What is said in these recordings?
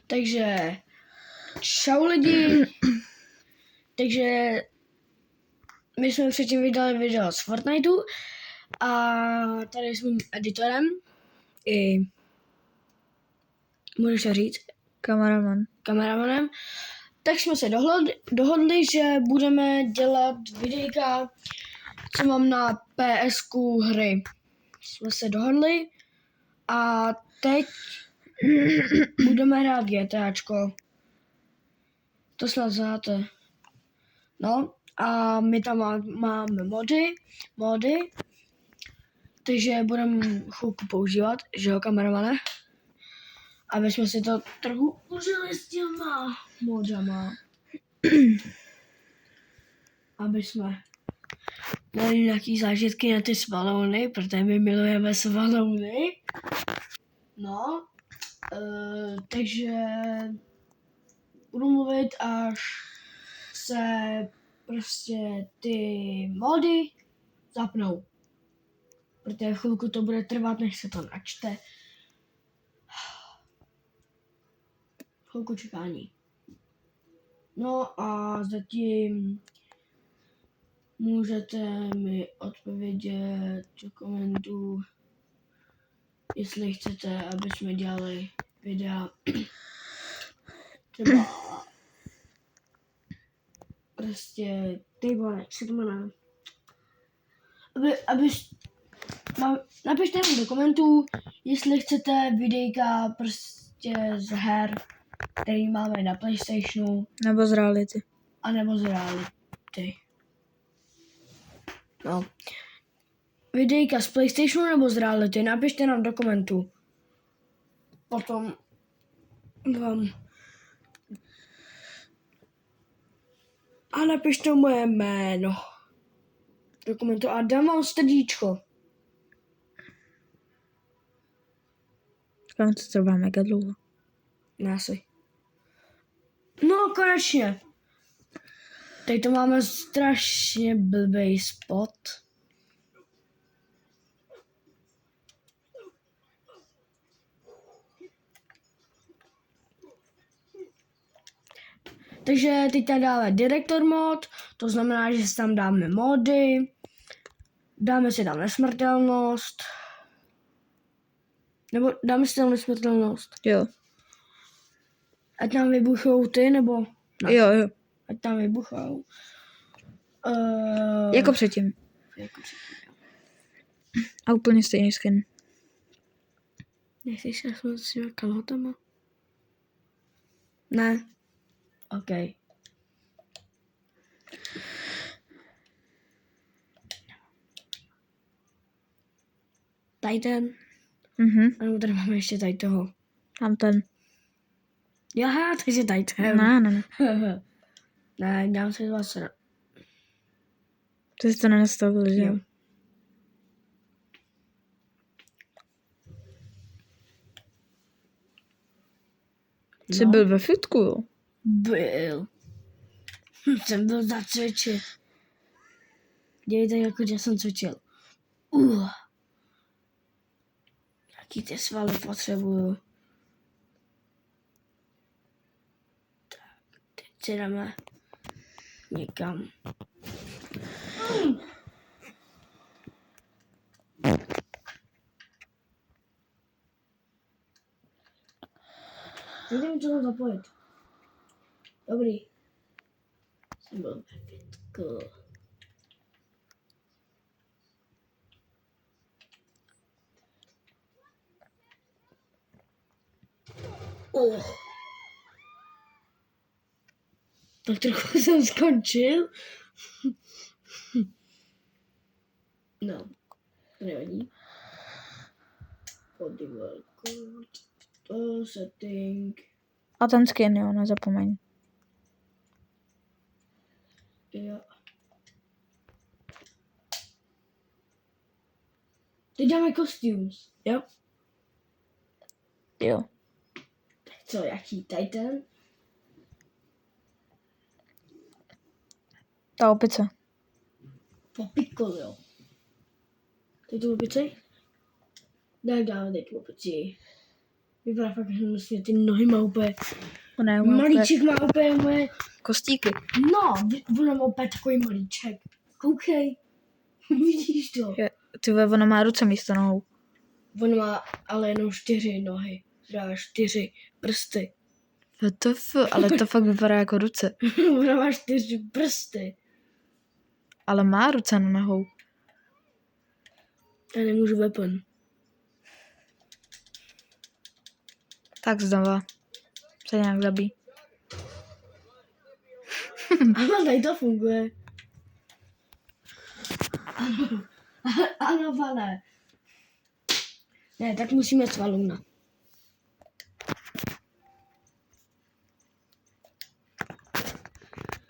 Takže čau lidi. Takže my jsme předtím vydali video z Fortniteu a tady s mým editorem i můžeš to říct? Kameramanem. Tak jsme se dohodli, že budeme dělat videjka, co mám na PSku hry. Jsme se dohodli a teď budeme hrát GTAčko. To snad znáte. No a my tam máme mody, takže budeme chvilku používat, že jo, kameramane? Aby jsme si to trochu užili s těma modama. Aby jsme měli nějaký zážitky na ty svalouny, protože my milujeme svalouny. No, takže budu mluvit, až se prostě ty mody zapnou. Protože chvilku to bude trvat, než se to načte. Chvilku čekání. No a zatím můžete mi odpovědět do komentů, jestli chcete, aby jsme dělali videa třeba prostě ty vole, co to jmenuje. Napište mi do komentů, jestli chcete videjka prostě z her, který máme na PlayStationu. Nebo z reality. A nebo z reality. No. Videjka z PlayStationu nebo z reality, napište nám do komentů. Potom vám a napište moje jméno do komentu a dám vám srdíčko. Tam to trvá mega dlouho. Asi. No konečně. Teď to máme strašně blbej spot. Takže teď tam dáme Director mod, to znamená, že si tam dáme mody, dáme si tam nesmrtelnost, nebo dáme si tam nesmrtelnost. Jo. Ať tam vybuchou ty, nebo ne? Jo. Ať tam vybuchou. Jako předtím. A úplně stejný skin. Nechceš se aspoň s těma kalhotama? Ne. OK. Tady ten. A nebo tady máme ještě tady toho. Tam ten. Jaha, takže tady ten. Ne. Ne, dám si 20. Ty jsi to nenastavil, že jo? Jsi byl ve fitku, jo? Byl. Jsem byl zacvičit. Dělejte jako, že jsem cvičil. Jaký ty svaly potřebuju. Tak, teď si jdeme někam. Nevím, co mám zapojit. Dobrý. Jsem byl pětko. Tak trochu jsem skončil. No, to nevadí. To setting. A ten skin, jo, nezapomeň. Jo. Teď dáme costumes, jo? Jo. Tak co, jaký Titan? Ta opice. Popikol, jo. Teď tu opici? Tak dáme teď opici. Vypadá fakt hnusně, ty nohy má úplně. Ne, Malíček má úplně moje. kostíky. No, ona má úplně takový malíček. Koukej. Vidíš to? Ty vole, ona má ruce místo nohou. On má ale jenom 4 nohy. Dá 4 prsty. WTF, ale to fakt vypadá jako ruce. Ona má 4 prsty. Ale má ruce na nohou. Já nemůžu weapon. Tak znova. Se nějak zabí. Ano, tady to funguje. Ano, vale. Ne, tak musíme Svaluna.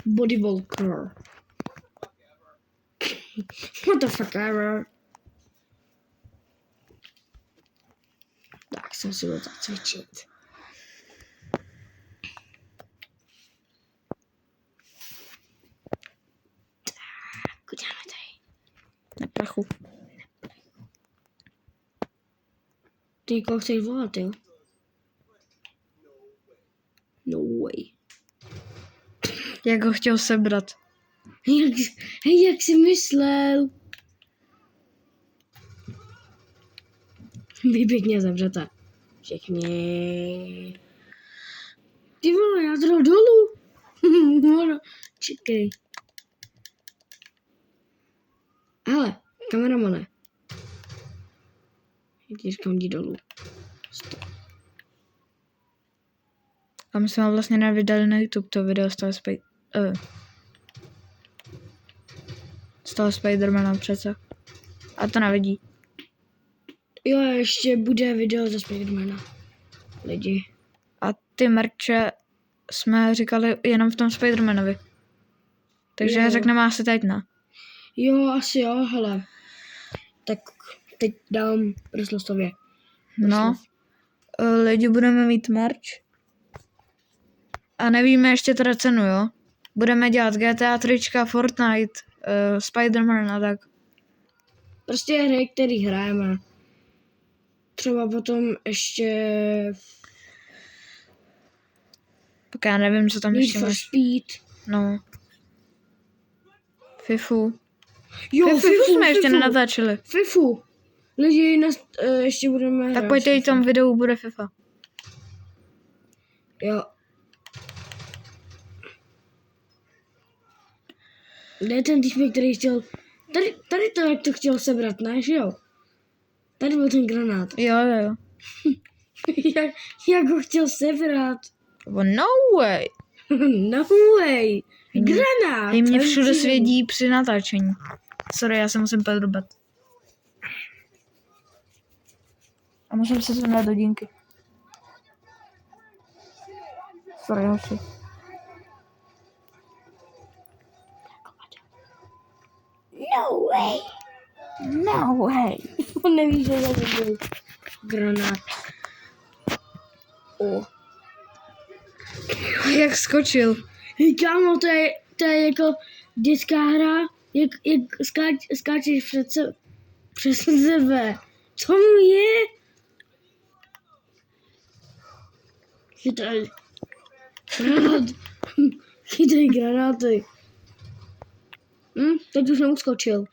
Body Walker. What the fuck ever. Tak jsem si ho zacvičit. Tak, uděláme tady. Na prachu. Ty koho chceš volat, jo? No way. Jak ho chtěl sebrat. Jak jsi myslel? Vyběhně zavřete. Všechny. Ty vole, já jdu dolů. Čekej. Hele, kameramane. Já říkám, jdi dolů. Stop. A my jsme ho vlastně nevydali na YouTube, to video z toho Spidermana přece. A to nevidí. Jo, ještě bude video ze Spidermana. Lidi. A ty merče jsme říkali jenom v tom Spidermanovi. Takže Jo. řekneme asi teď ne. Jo, asi jo, hele. Tak teď dám Prslostově. No, lidi budeme mít merch. A nevíme ještě teda cenu, jo? Budeme dělat GTA 3, Fortnite, Spiderman a tak. Prostě hry, který hrajeme. Třeba potom ještě Tak já nevím, co tam Need ještě for máš. Speed. No. Fifu. Jo, Fifu jsme ještě nenatáčeli. Fifu. Lidi, ještě budeme Tak hrát pojďte, i v Fifu. tom videu bude FIFA. Jo. Kde je ten týpek, který chtěl... Tady to, jak to chtěl sebrat, ne, že jo? Tady byl ten granát. Jo. jak ho chtěl sebrat? No way. No way. Granát. Hej, mě Tady všude přijde. svědí při natáčení. Sorry, já se musím podrubat. A musím se sundat do dínky. Sorry, hoši. No way. No way. On neví, že to byl granát. O. Jak skočil. Hej, kámo, to je jako dětská hra, jak skáčeš přes sebe. Co mu je? Chytaj. Granát. Chytaj granáty. Teď už neuskočil.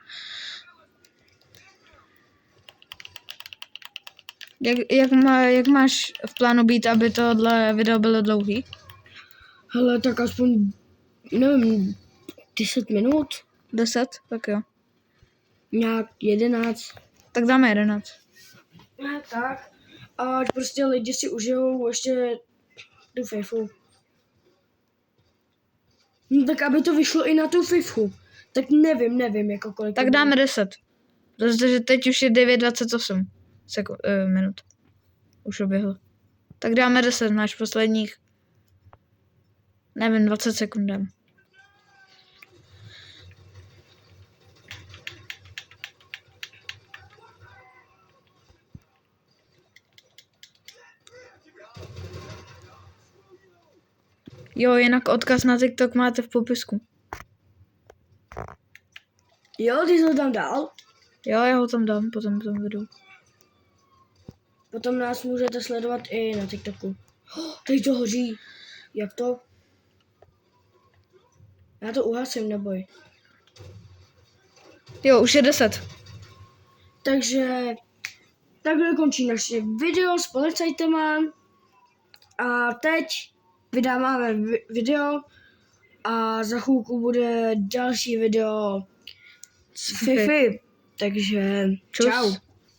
Jak máš v plánu být, aby tohle video bylo dlouhý? Hele, tak aspoň, nevím, 10 minut? 10? Tak jo. Nějak 11. Tak dáme 11. Ne, tak. A ať prostě lidi si užijou ještě tu FIFU. No tak aby to vyšlo i na tu FIFU. Tak nevím, jako kolik. Tak to dáme bude. 10. Protože teď už je 9:28 minut. Už uběhlo. Tak dáme 10, máš posledních, nevím, 20 sekund dám. Jo, jinak odkaz na TikTok máte v popisku. Jo, ty jsi ho tam dal? Jo, já ho tam dám potom v tom videu. Potom nás můžete sledovat i na TikToku. Teď to hoří. Jak to? Já to uhasím, neboj. Jo, už je 10. Takže takhle končí naše video s policajtama. A teď vydáváme video a za chvilku bude další video s Fifi. Takže čau.